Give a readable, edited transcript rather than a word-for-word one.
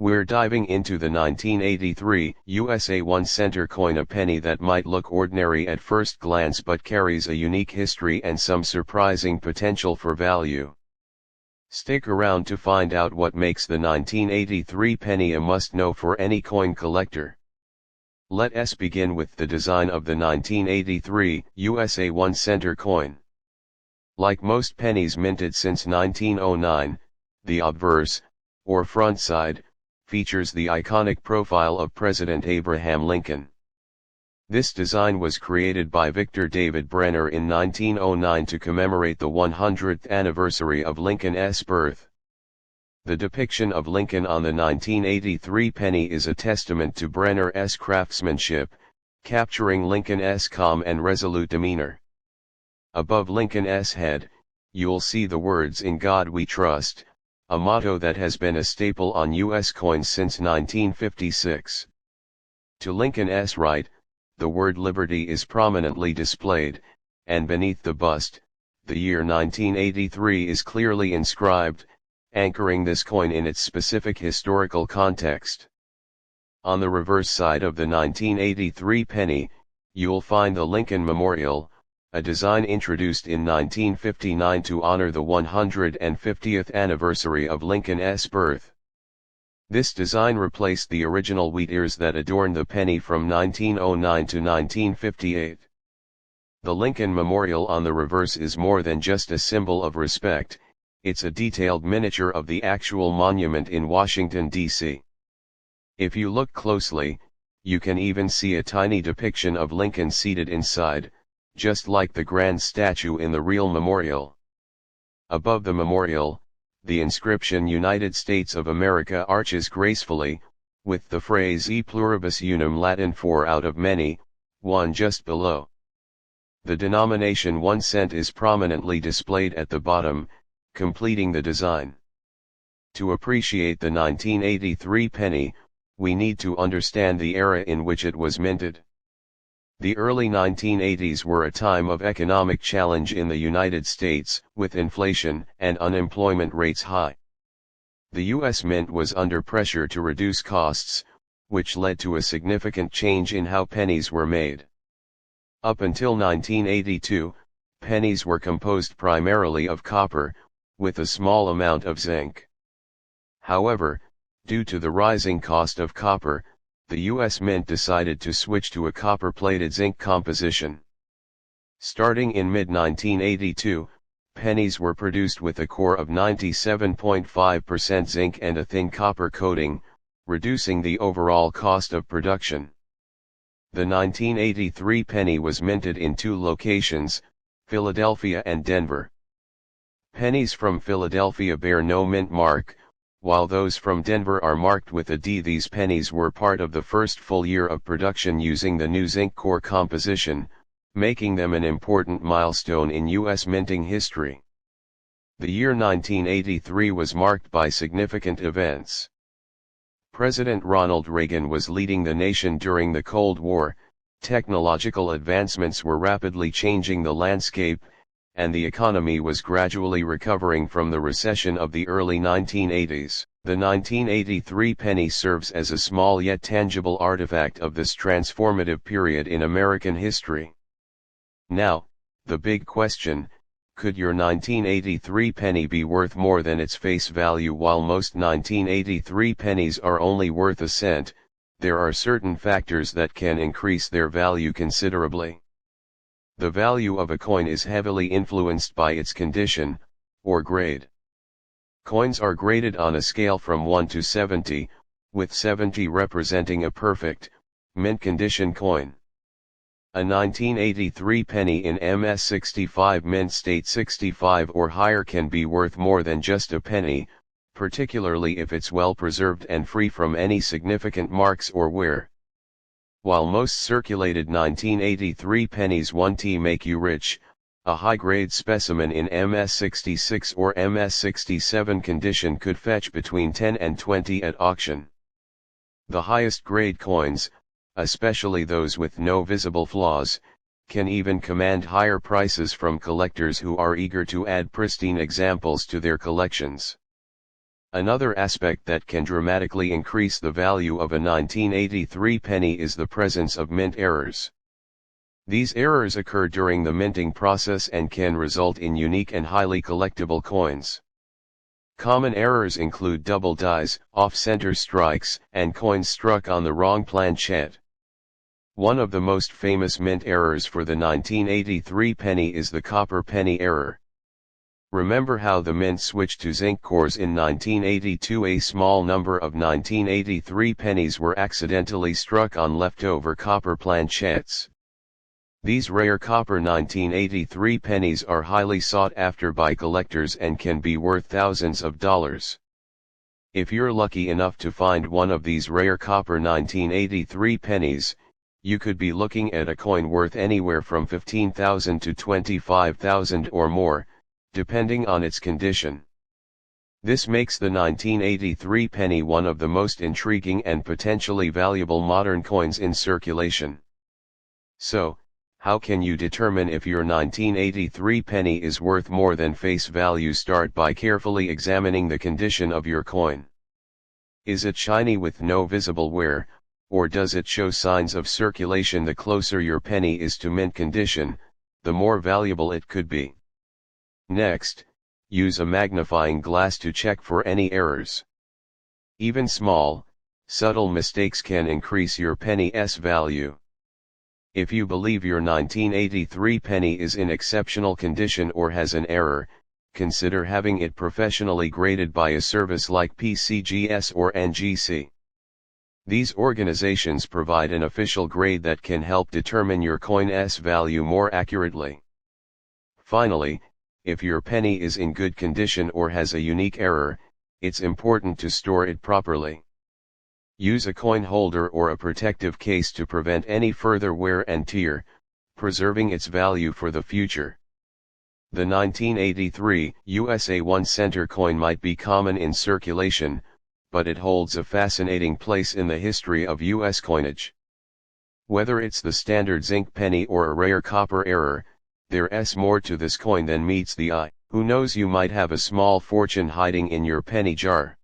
We're diving into the 1983 USA 1 center coin, a penny that might look ordinary at first glance but carries a unique history and some surprising potential for value. Stick around to find out what makes the 1983 penny a must-know for any coin collector. Let us begin with the design of the 1983 USA 1 center coin. Like most pennies minted since 1909, the obverse, or front side, features the iconic profile of President Abraham Lincoln. This design was created by Victor David Brenner in 1909 to commemorate the 100th anniversary of Lincoln's birth. The depiction of Lincoln on the 1983 penny is a testament to Brenner's craftsmanship, capturing Lincoln's calm and resolute demeanor. Above Lincoln's head, you'll see the words "In God We Trust," a motto that has been a staple on U.S. coins since 1956. To Lincoln's right, the word Liberty is prominently displayed, and beneath the bust, the year 1983 is clearly inscribed, anchoring this coin in its specific historical context. On the reverse side of the 1983 penny, you'll find the Lincoln Memorial, a design introduced in 1959 to honor the 150th anniversary of Lincoln's birth. This design replaced the original wheat ears that adorned the penny from 1909 to 1958. The Lincoln Memorial on the reverse is more than just a symbol of respect, it's a detailed miniature of the actual monument in Washington, D.C. If you look closely, you can even see a tiny depiction of Lincoln seated inside, just like the grand statue in the real memorial. Above the memorial, the inscription "United States of America" arches gracefully, with the phrase "E pluribus unum," Latin "four out of many," one just below. The denomination 1 cent is prominently displayed at the bottom, completing the design. To appreciate the 1983 penny, we need to understand the era in which it was minted. The early 1980s were a time of economic challenge in the United States, with inflation and unemployment rates high. The U.S. Mint was under pressure to reduce costs, which led to a significant change in how pennies were made. Up until 1982, pennies were composed primarily of copper, with a small amount of zinc. However, due to the rising cost of copper, the U.S. Mint decided to switch to a copper-plated zinc composition. Starting in mid-1982, pennies were produced with a core of 97.5% zinc and a thin copper coating, reducing the overall cost of production. The 1983 penny was minted in 2 locations, Philadelphia and Denver. Pennies from Philadelphia bear no mint mark, while those from Denver are marked with a D. These pennies were part of the first full year of production using the new zinc core composition, making them an important milestone in U.S. minting history. The year 1983 was marked by significant events. President Ronald Reagan was leading the nation during the Cold War, technological advancements were rapidly changing the landscape, and the economy was gradually recovering from the recession of the early 1980s. The 1983 penny serves as a small yet tangible artifact of this transformative period in American history. Now, the big question: could your 1983 penny be worth more than its face value? While most 1983 pennies are only worth a cent, there are certain factors that can increase their value considerably. The value of a coin is heavily influenced by its condition, or grade. Coins are graded on a scale from 1 to 70, with 70 representing a perfect, mint condition coin. A 1983 penny in MS65 mint state 65 or higher can be worth more than just a penny, particularly if it's well preserved and free from any significant marks or wear. While most circulated 1983 pennies 1T make you rich, a high-grade specimen in MS66 or MS67 condition could fetch between 10 and 20 at auction. The highest grade coins, especially those with no visible flaws, can even command higher prices from collectors who are eager to add pristine examples to their collections. Another aspect that can dramatically increase the value of a 1983 penny is the presence of mint errors. These errors occur during the minting process and can result in unique and highly collectible coins. Common errors include double dies, off-center strikes, and coins struck on the wrong planchette. One of the most famous mint errors for the 1983 penny is the copper penny error. Remember how the mint switched to zinc cores in 1982? A small number of 1983 pennies were accidentally struck on leftover copper planchettes. These rare copper 1983 pennies are highly sought after by collectors and can be worth thousands of dollars. If you're lucky enough to find one of these rare copper 1983 pennies, you could be looking at a coin worth anywhere from $15,000 to $25,000 or more, depending on its condition. This makes the 1983 penny one of the most intriguing and potentially valuable modern coins in circulation. So, how can you determine if your 1983 penny is worth more than face value? Start by carefully examining the condition of your coin. Is it shiny with no visible wear, or does it show signs of circulation? The closer your penny is to mint condition, the more valuable it could be. Next, use a magnifying glass to check for any errors. Even small, subtle mistakes can increase your penny's value. If you believe your 1983 penny is in exceptional condition or has an error, consider having it professionally graded by a service like PCGS or NGC. These organizations provide an official grade that can help determine your coin's value more accurately. Finally, if your penny is in good condition or has a unique error, it's important to store it properly. Use a coin holder or a protective case to prevent any further wear and tear, preserving its value for the future. The 1983 USA 1 center coin might be common in circulation, but it holds a fascinating place in the history of US coinage. Whether it's the standard zinc penny or a rare copper error, there's more to this coin than meets the eye. Who knows, you might have a small fortune hiding in your penny jar.